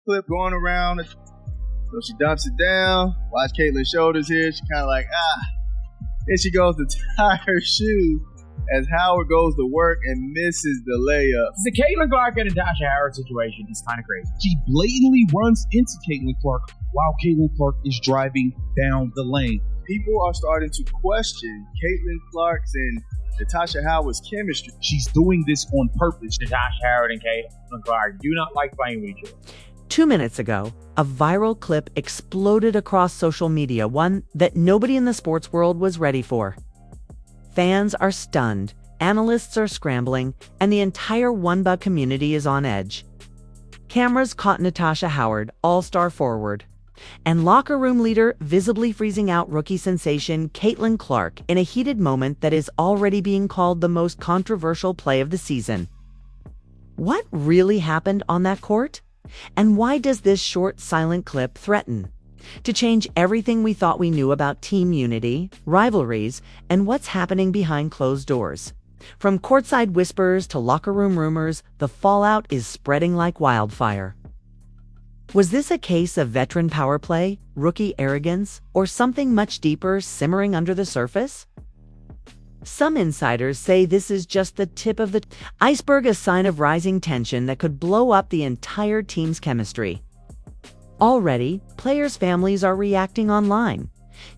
clip going around. So she dumps it down. Watch Caitlin's shoulders here. She kind of like, Then she goes to tie her shoe as Howard goes to work and misses the layup. The Caitlin Clark and Natasha Howard situation is kind of crazy. She blatantly runs into Caitlin Clark while Caitlin Clark is driving down the lane. People are starting to question Caitlin Clark's and Natasha Howard's chemistry. She's doing this on purpose. Natasha Howard and Caitlin Clark do not like playing with each other. 2 minutes ago, a viral clip exploded across social media, one that nobody in the sports world was ready for. Fans are stunned, analysts are scrambling, and the entire WNBA community is on edge. Cameras caught Natasha Howard, all-star forward, and locker room leader visibly freezing out rookie sensation Caitlin Clark in a heated moment that is already being called the most controversial play of the season. What really happened on that court? And why does this short, silent clip threaten to change everything we thought we knew about team unity, rivalries, and what's happening behind closed doors? From courtside whispers to locker room rumors, the fallout is spreading like wildfire. Was this a case of veteran power play, rookie arrogance, or something much deeper simmering under the surface? Some insiders say this is just the tip of the iceberg, a sign of rising tension that could blow up the entire team's chemistry. Already, players' families are reacting online.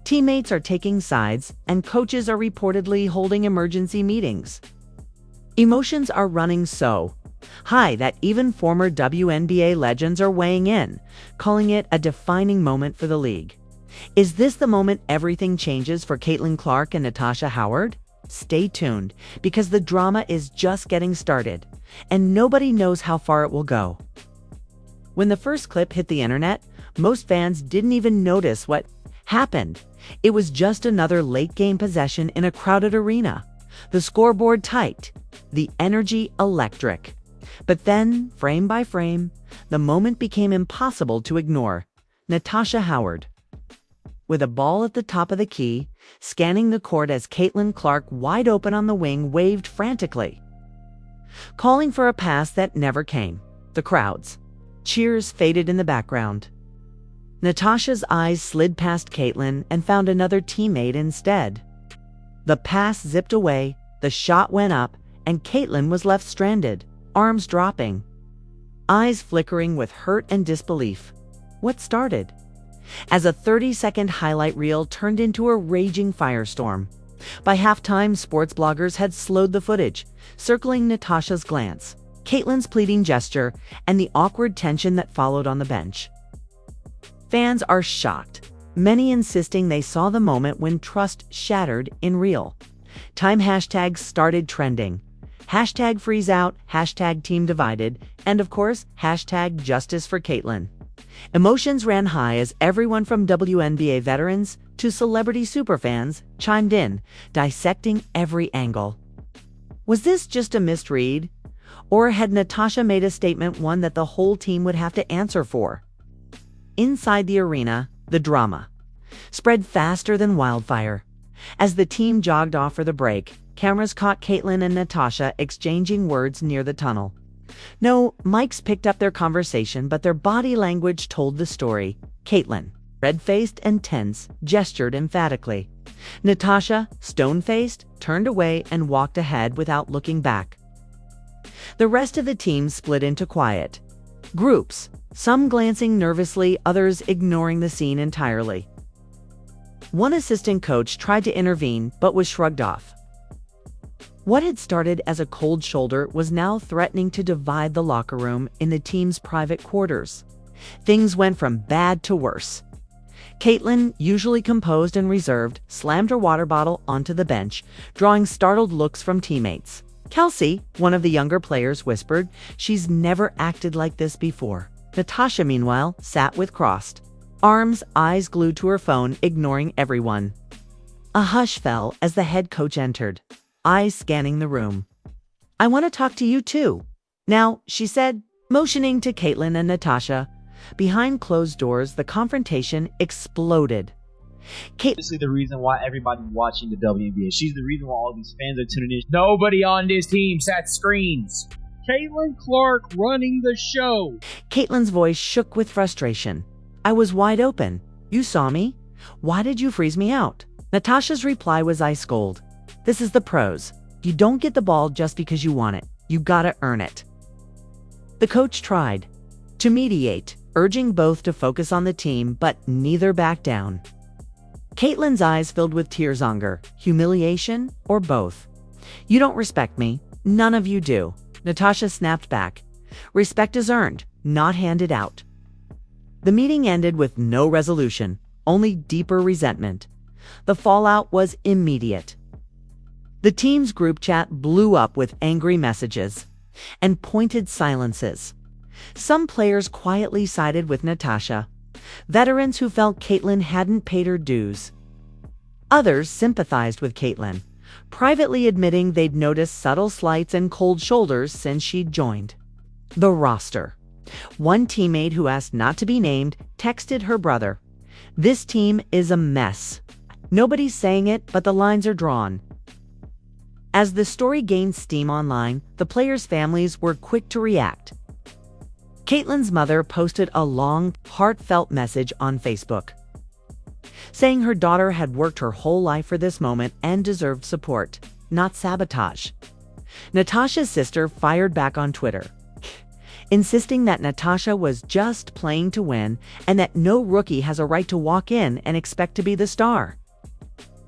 Teammates are taking sides, and coaches are reportedly holding emergency meetings. Emotions are running so high that even former WNBA legends are weighing in, calling it a defining moment for the league. Is this the moment everything changes for Caitlin Clark and Natasha Howard? Stay tuned, because the drama is just getting started, and nobody knows how far it will go. When the first clip hit the internet, most fans didn't even notice what happened. It was just another late-game possession in a crowded arena. The scoreboard tight, the energy electric. But then, frame by frame, the moment became impossible to ignore. Natasha Howard, with a ball at the top of the key, scanning the court as Caitlin Clark, wide open on the wing, waved frantically, calling for a pass that never came. The crowd's cheers faded in the background. Natasha's eyes slid past Caitlin and found another teammate instead. The pass zipped away, the shot went up, and Caitlin was left stranded, arms dropping, eyes flickering with hurt and disbelief. What started as a 30-second highlight reel turned into a raging firestorm. By halftime, sports bloggers had slowed the footage, circling Natasha's glance, Caitlin's pleading gesture, and the awkward tension that followed on the bench. Fans are shocked, many insisting they saw the moment when trust shattered in real time. Hashtags started trending. Hashtag freeze out, hashtag team divided, and of course, hashtag justice for Caitlin. Emotions ran high as everyone from WNBA veterans to celebrity superfans chimed in, dissecting every angle. Was this just a misread? Or had Natasha made a statement, one that the whole team would have to answer for? Inside the arena, the drama spread faster than wildfire. As the team jogged off for the break, cameras caught Caitlin and Natasha exchanging words near the tunnel. No mics picked up their conversation, but their body language told the story. Caitlin, red-faced and tense, gestured emphatically. Natasha, stone-faced, turned away and walked ahead without looking back. The rest of the team split into quiet groups, some glancing nervously, others ignoring the scene entirely. One assistant coach tried to intervene but was shrugged off. What had started as a cold shoulder was now threatening to divide the locker room in the team's private quarters. Things went from bad to worse. Caitlin, usually composed and reserved, slammed her water bottle onto the bench, drawing startled looks from teammates. Kelsey, one of the younger players, whispered, "She's never acted like this before." Natasha, meanwhile, sat with crossed arms, eyes glued to her phone, ignoring everyone. A hush fell as the head coach entered, eyes scanning the room. "I want to talk to you too now," she said, motioning to Caitlin and Natasha. Behind closed doors, the confrontation exploded. This is the reason why everybody's watching the WNBA. She's the reason why all these fans are tuning in. Nobody on this team sets screens. Caitlin Clark running the show. Caitlin's voice shook with frustration. I was wide open. You saw me. Why did you freeze me out? Natasha's reply was ice cold. This is the pros. You don't get the ball just because you want it. You gotta earn it. The coach tried to mediate, urging both to focus on the team, but neither backed down. Caitlin's eyes filled with tears, anger, humiliation, or both. You don't respect me. None of you do. Natasha snapped back. Respect is earned, not handed out. The meeting ended with no resolution, only deeper resentment. The fallout was immediate. The team's group chat blew up with angry messages and pointed silences. Some players quietly sided with Natasha, veterans who felt Caitlin hadn't paid her dues. Others sympathized with Caitlin, privately admitting they'd noticed subtle slights and cold shoulders since she'd joined the roster. One teammate who asked not to be named texted her brother, "This team is a mess. Nobody's saying it, but the lines are drawn." As the story gained steam online, the players' families were quick to react. Caitlin's mother posted a long, heartfelt message on Facebook, saying her daughter had worked her whole life for this moment and deserved support, not sabotage. Natasha's sister fired back on Twitter, insisting that Natasha was just playing to win and that no rookie has a right to walk in and expect to be the star.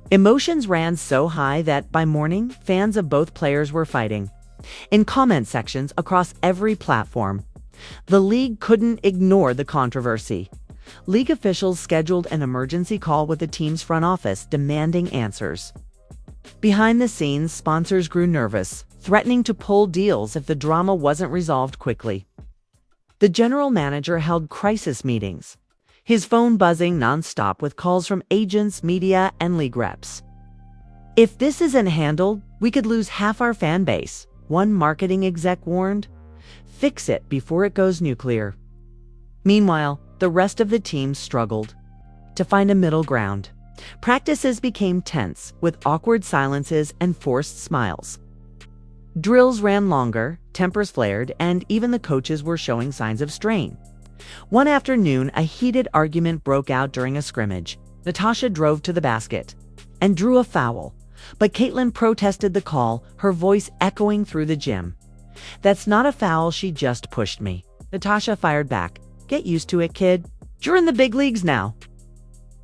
Emotions ran so high that by morning, fans of both players were fighting in comment sections across every platform. The league couldn't ignore the controversy. League officials scheduled an emergency call with the team's front office demanding answers. Behind the scenes, sponsors grew nervous, threatening to pull deals if the drama wasn't resolved quickly. The general manager held crisis meetings, his phone buzzing nonstop with calls from agents, media, and league reps. If this isn't handled, we could lose half our fan base, one marketing exec warned. Fix it before it goes nuclear. Meanwhile, the rest of the team struggled to find a middle ground. Practices became tense, with awkward silences and forced smiles. Drills ran longer, tempers flared, and even the coaches were showing signs of strain. One afternoon, a heated argument broke out during a scrimmage. Natasha drove to the basket and drew a foul, but Caitlin protested the call, her voice echoing through the gym. "That's not a foul, she just pushed me." Natasha fired back. "Get used to it, kid. You're in the big leagues now."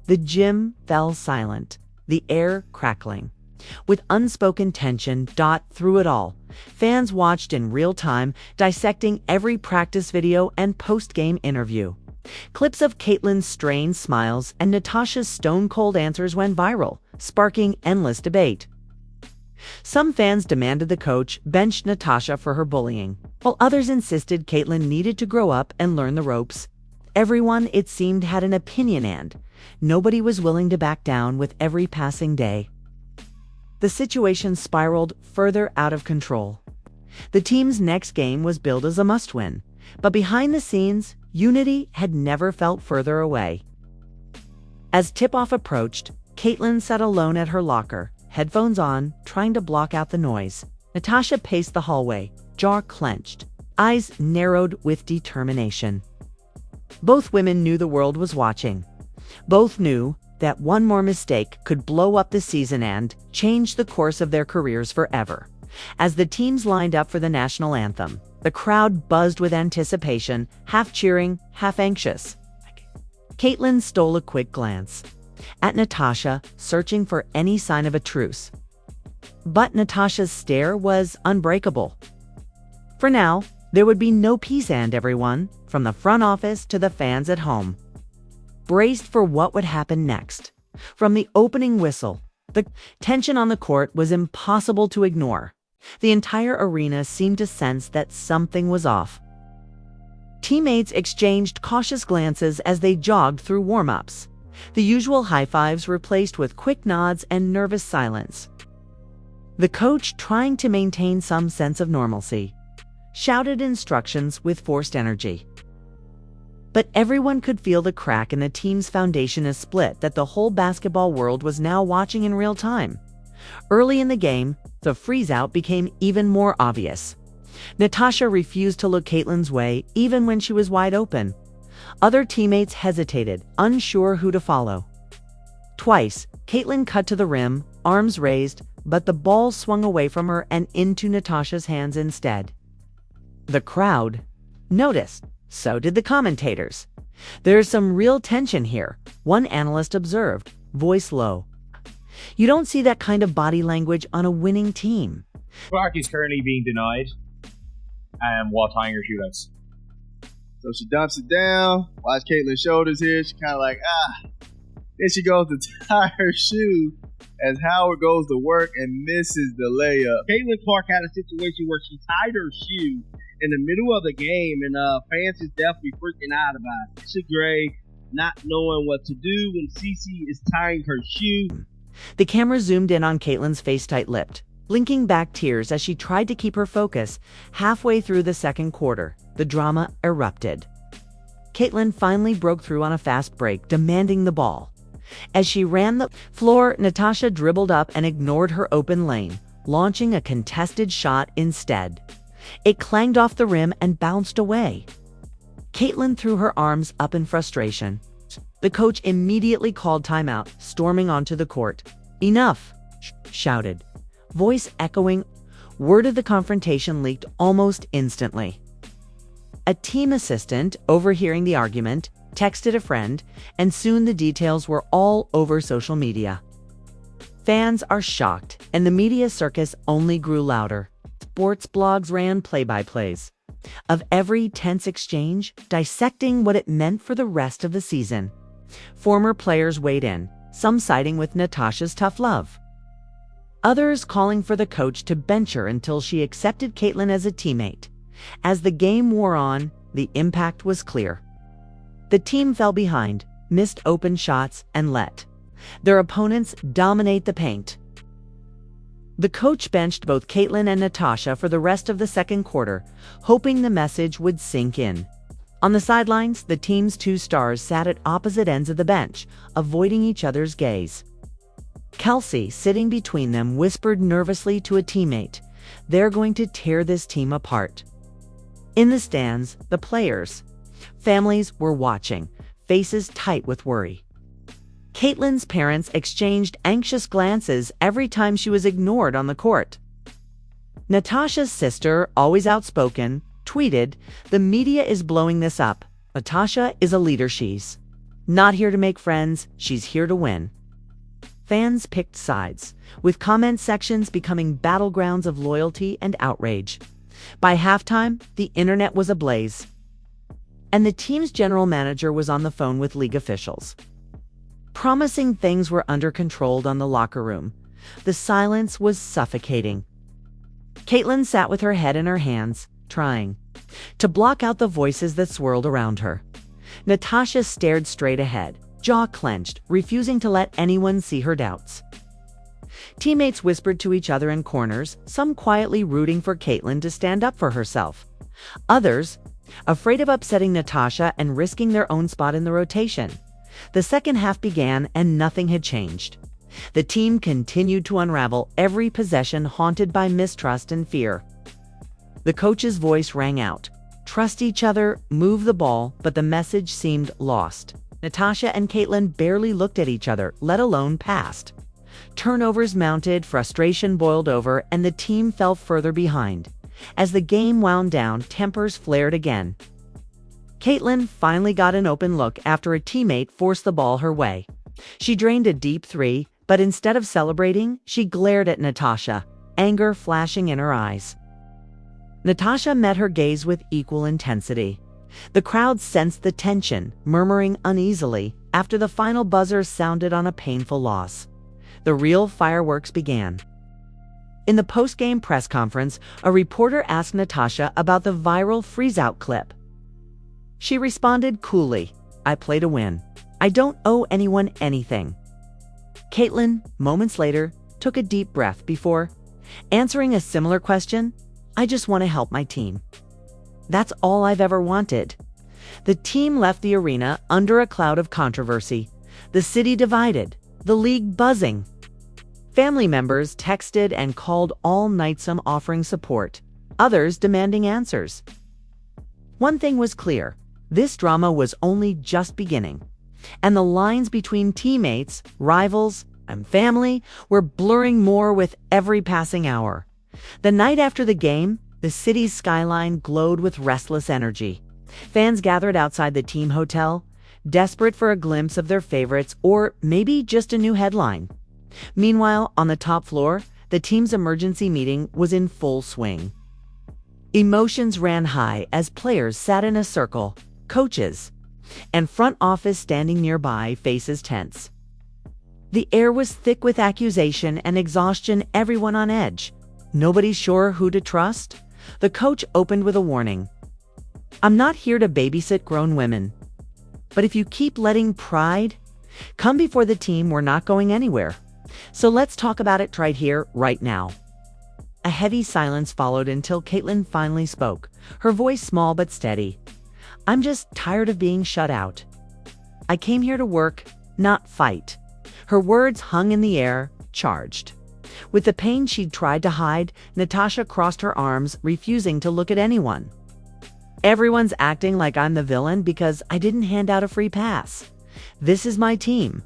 The gym fell silent, the air crackling. With unspoken tension through it all, fans watched in real time, dissecting every practice video and post-game interview. Clips of Caitlin's strained smiles and Natasha's stone-cold answers went viral, sparking endless debate. Some fans demanded the coach bench Natasha for her bullying, while others insisted Caitlin needed to grow up and learn the ropes. Everyone, it seemed, had an opinion, and nobody was willing to back down with every passing day. The situation spiraled further out of control. The team's next game was billed as a must-win, but behind the scenes, unity had never felt further away. As tip-off approached, Caitlin sat alone at her locker, headphones on, trying to block out the noise. Natasha paced the hallway, jaw clenched, eyes narrowed with determination. Both women knew the world was watching. Both knew that one more mistake could blow up the season and change the course of their careers forever. As the teams lined up for the national anthem, the crowd buzzed with anticipation, half cheering, half anxious. Caitlin stole a quick glance at Natasha, searching for any sign of a truce. But Natasha's stare was unbreakable. For now, there would be no peace, and everyone, from the front office to the fans at home, braced for what would happen next. From the opening whistle, the tension on the court was impossible to ignore. The entire arena seemed to sense that something was off. Teammates exchanged cautious glances as they jogged through warm-ups, the usual high fives replaced with quick nods and nervous silence. The coach, trying to maintain some sense of normalcy, shouted instructions with forced energy. But everyone could feel the crack in the team's foundation, a split that the whole basketball world was now watching in real time. Early in the game, the freeze-out became even more obvious. Natasha refused to look Caitlin's way even when she was wide open. Other teammates hesitated, unsure who to follow. Twice, Caitlin cut to the rim, arms raised, but the ball swung away from her and into Natasha's hands instead. The crowd noticed. So did the commentators. There's some real tension here, one analyst observed, voice low. You don't see that kind of body language on a winning team. Clark is currently being denied while tying her shootouts. So she dumps it down. Watch Caitlin's shoulders here. She kind of like, Then she goes to tie her shoe as Howard goes to work and misses the layup. Caitlin Clark had a situation where she tied her shoe in the middle of the game, and fans is definitely freaking out about it. It's Gray not knowing what to do when Cece is tying her shoe. The camera zoomed in on Caitlin's face tight-lipped, blinking back tears as she tried to keep her focus. Halfway through the second quarter, the drama erupted. Caitlin finally broke through on a fast break, demanding the ball. As she ran the floor, Natasha dribbled up and ignored her open lane, launching a contested shot instead. It clanged off the rim and bounced away. Caitlin threw her arms up in frustration. The coach immediately called timeout, storming onto the court. "Enough!" shouted, voice echoing. Word of the confrontation leaked almost instantly. A team assistant, overhearing the argument, texted a friend, and soon the details were all over social media. Fans are shocked, and the media circus only grew louder. Sports blogs ran play-by-plays of every tense exchange, dissecting what it meant for the rest of the season. Former players weighed in, some siding with Natasha's tough love. Others calling for the coach to bench her until she accepted Caitlin as a teammate. As the game wore on, the impact was clear. The team fell behind, missed open shots, and let their opponents dominate the paint. The coach benched both Caitlin and Natasha for the rest of the second quarter, hoping the message would sink in. On the sidelines, the team's two stars sat at opposite ends of the bench, avoiding each other's gaze. Kelsey, sitting between them, whispered nervously to a teammate, "They're going to tear this team apart." In the stands, the players' families were watching, faces tight with worry. Caitlin's parents exchanged anxious glances every time she was ignored on the court. Natasha's sister, always outspoken, tweeted, "The media is blowing this up. Natasha is a leader. She's not here to make friends, she's here to win." Fans picked sides, with comment sections becoming battlegrounds of loyalty and outrage. By halftime, the internet was ablaze, and the team's general manager was on the phone with league officials, promising things were under control on the locker room. The silence was suffocating. Caitlin sat with her head in her hands, trying to block out the voices that swirled around her. Natasha stared straight ahead, jaw clenched, refusing to let anyone see her doubts. Teammates whispered to each other in corners, some quietly rooting for Caitlin to stand up for herself. Others, afraid of upsetting Natasha and risking their own spot in the rotation. The second half began and nothing had changed. The team continued to unravel, every possession haunted by mistrust and fear. The coach's voice rang out. Trust each other, move the ball, but the message seemed lost. Natasha and Caitlin barely looked at each other, let alone passed. Turnovers mounted, frustration boiled over, and the team fell further behind. As the game wound down, tempers flared again. Caitlin finally got an open look after a teammate forced the ball her way. She drained a deep three, but instead of celebrating, she glared at Natasha, anger flashing in her eyes. Natasha met her gaze with equal intensity. The crowd sensed the tension, murmuring uneasily after the final buzzer sounded on a painful loss. The real fireworks began. In the post-game press conference, a reporter asked Natasha about the viral freeze-out clip. She responded coolly, "I play to win. I don't owe anyone anything." Caitlin, moments later, took a deep breath before answering a similar question, "I just want to help my team. That's all I've ever wanted." The team left the arena under a cloud of controversy. The city divided, the league buzzing. Family members texted and called all night, some offering support, others demanding answers. One thing was clear: this drama was only just beginning, and the lines between teammates, rivals, and family were blurring more with every passing hour. The night after the game, the city's skyline glowed with restless energy. Fans gathered outside the team hotel, desperate for a glimpse of their favorites or maybe just a new headline. Meanwhile, on the top floor, the team's emergency meeting was in full swing. Emotions ran high as players sat in a circle, coaches, and front office standing nearby, faces tense. The air was thick with accusation and exhaustion, everyone on edge. Nobody sure who to trust? The coach opened with a warning. "I'm not here to babysit grown women. But if you keep letting pride come before the team, we're not going anywhere. So let's talk about it right here, right now." A heavy silence followed until Caitlin finally spoke, her voice small but steady. "I'm just tired of being shut out. I came here to work, not fight." Her words hung in the air, charged. With the pain she'd tried to hide, Natasha crossed her arms, refusing to look at anyone. "Everyone's acting like I'm the villain because I didn't hand out a free pass. This is my team.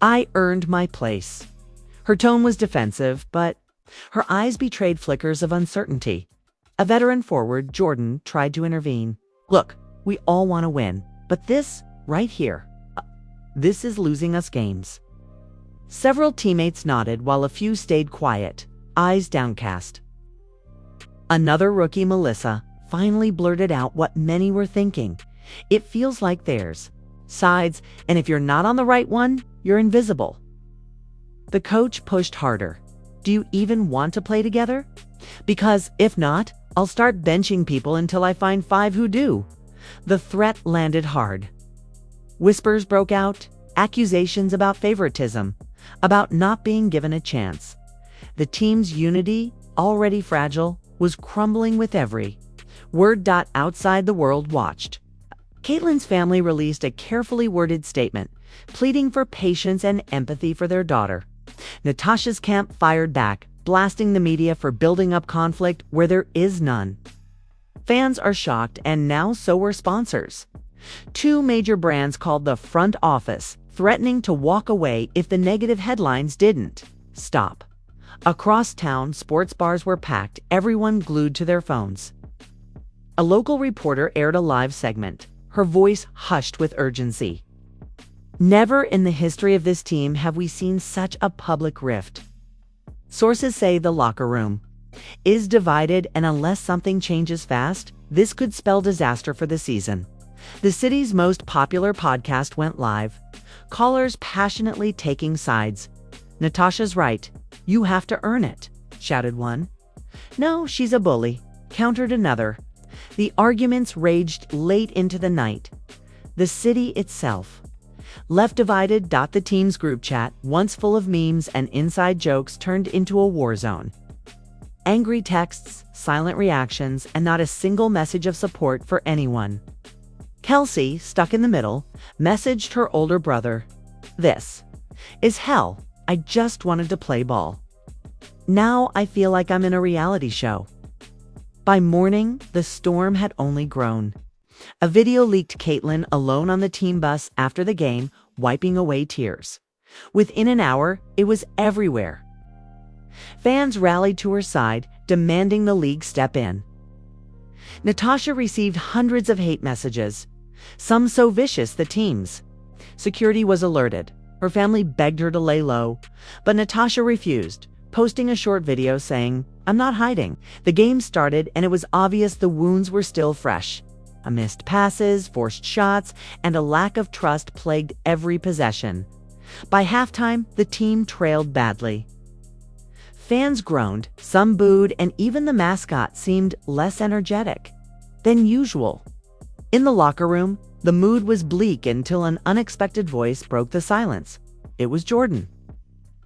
I earned my place." Her tone was defensive, but her eyes betrayed flickers of uncertainty. A veteran forward, Jordan, tried to intervene. "Look, we all want to win, but this, right here, this is losing us games." Several teammates nodded while a few stayed quiet, eyes downcast. Another rookie, Melissa, finally blurted out what many were thinking. "It feels like there's sides, and if you're not on the right one, you're invisible." The coach pushed harder. "Do you even want to play together? Because if not, I'll start benching people until I find 5 who do." The threat landed hard. Whispers broke out, accusations about favoritism, about not being given a chance. The team's unity, already fragile, was crumbling with every word. Outside, the world watched. Caitlin's family released a carefully worded statement, pleading for patience and empathy for their daughter. Natasha's camp fired back, blasting the media for building up conflict where there is none. Fans are shocked, and now so were sponsors. 2 major brands called the front office, threatening to walk away if the negative headlines didn't stop. Across town, sports bars were packed, everyone glued to their phones. A local reporter aired a live segment, her voice hushed with urgency. "Never in the history of this team have we seen such a public rift. Sources say the locker room is divided, and unless something changes fast, this could spell disaster for the season." The city's most popular podcast went live, callers passionately taking sides. "Natasha's right. You have to earn it," shouted one. "No, she's a bully," countered another. The arguments raged late into the night. The city itself left divided. The team's group chat, once full of memes and inside jokes, turned into a war zone. Angry texts, silent reactions, and not a single message of support for anyone. Kelsey, stuck in the middle, messaged her older brother, "This is hell. I just wanted to play ball. Now I feel like I'm in a reality show." By morning, the storm had only grown. A video leaked Caitlin alone on the team bus after the game, wiping away tears. Within an hour, it was everywhere. Fans rallied to her side, demanding the league step in. Natasha received hundreds of hate messages, some so vicious the team's security was alerted. Her family begged her to lay low, but Natasha refused, posting a short video saying, "I'm not hiding." The game started, and it was obvious the wounds were still fresh. Missed passes, forced shots, and a lack of trust plagued every possession. By halftime, the team trailed badly. Fans groaned, some booed, and even the mascot seemed less energetic than usual. In the locker room, the mood was bleak until an unexpected voice broke the silence. It was Jordan,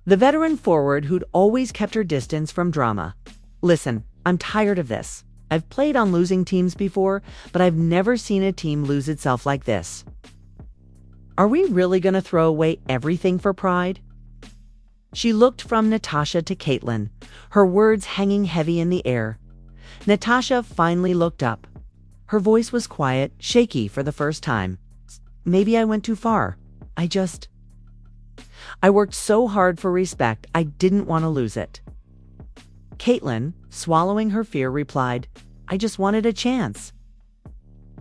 the veteran forward who'd always kept her distance from drama. "Listen, I'm tired of this. I've played on losing teams before, but I've never seen a team lose itself like this. Are we really going to throw away everything for pride?" She looked from Natasha to Caitlin, her words hanging heavy in the air. Natasha finally looked up. Her voice was quiet, shaky for the first time. Maybe I went too far. I worked so hard for respect, I didn't want to lose it. Caitlin, swallowing her fear, replied, I just wanted a chance.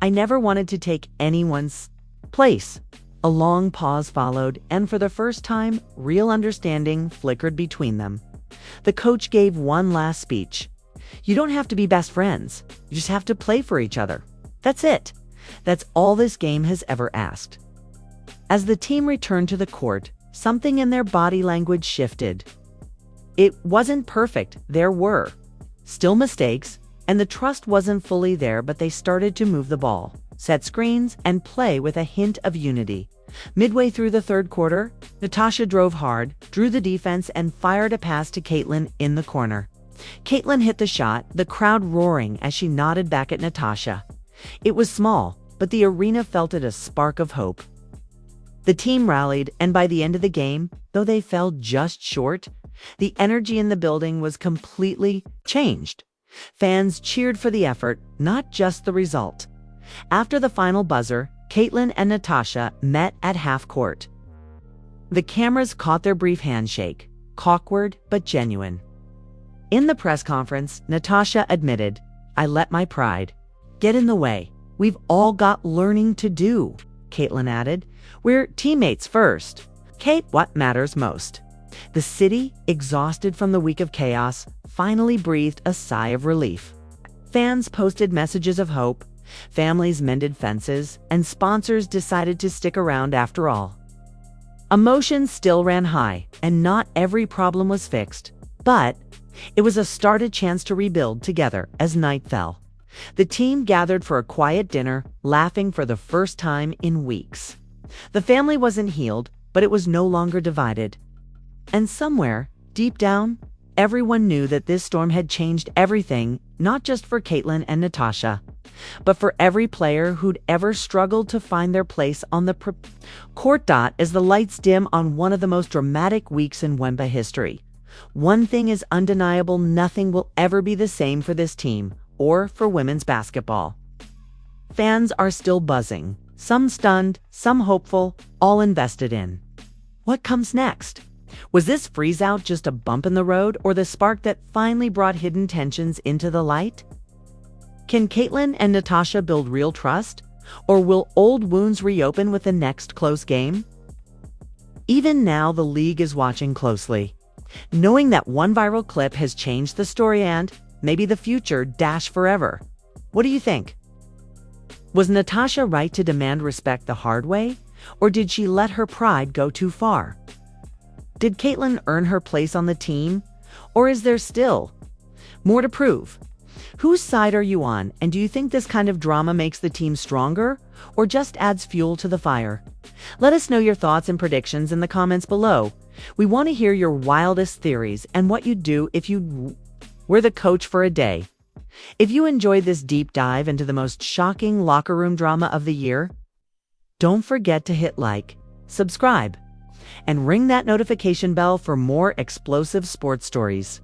I never wanted to take anyone's place. A long pause followed, and for the first time, real understanding flickered between them. The coach gave one last speech. You don't have to be best friends. You just have to play for each other. That's it. That's all this game has ever asked. As the team returned to the court, something in their body language shifted. It wasn't perfect. There were still mistakes, and the trust wasn't fully there, but they started to move the ball, set screens, and play with a hint of unity. Midway through the third quarter, Natasha drove hard, drew the defense, and fired a pass to Caitlin in the corner. Caitlin hit the shot, the crowd roaring as she nodded back at Natasha. It was small, but the arena felt it a spark of hope. The team rallied, and by the end of the game, though they fell just short, the energy in the building was completely changed. Fans cheered for the effort, not just the result. After the final buzzer, Caitlin and Natasha met at half court. The cameras caught their brief handshake, awkward but genuine. In the press conference, Natasha admitted, I let my pride get in the way. We've all got learning to do, Caitlin added. We're teammates first. Kate, what matters most? The city, exhausted from the week of chaos, finally breathed a sigh of relief. Fans posted messages of hope, families mended fences, and sponsors decided to stick around after all. Emotions still ran high, and not every problem was fixed, but it was a started chance to rebuild together as night fell. The team gathered for a quiet dinner, laughing for the first time in weeks. The family wasn't healed, but it was no longer divided. And somewhere, deep down, everyone knew that this storm had changed everything, not just for Caitlin and Natasha, but for every player who'd ever struggled to find their place on the court. As the lights dim on one of the most dramatic weeks in WNBA history, one thing is undeniable: nothing will ever be the same for this team or for women's basketball. Fans are still buzzing, some stunned, some hopeful, all invested in. What comes next? Was this freeze-out just a bump in the road, or the spark that finally brought hidden tensions into the light? Can Caitlin and Natasha build real trust, or will old wounds reopen with the next close game? Even now, the league is watching closely, knowing that one viral clip has changed the story and, maybe the future, forever. What do you think? Was Natasha right to demand respect the hard way, or did she let her pride go too far? Did Caitlin earn her place on the team, or is there still more to prove? Whose side are you on, and do you think this kind of drama makes the team stronger, or just adds fuel to the fire? Let us know your thoughts and predictions in the comments below. We want to hear your wildest theories and what you'd do if you were the coach for a day. If you enjoyed this deep dive into the most shocking locker room drama of the year, don't forget to hit like, subscribe, and ring that notification bell for more explosive sports stories,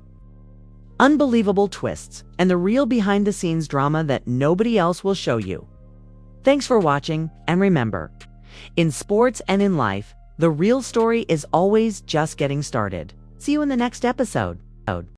unbelievable twists, and the real behind-the-scenes drama that nobody else will show you. Thanks for watching, and remember, in sports and in life, the real story is always just getting started. See you in the next episode.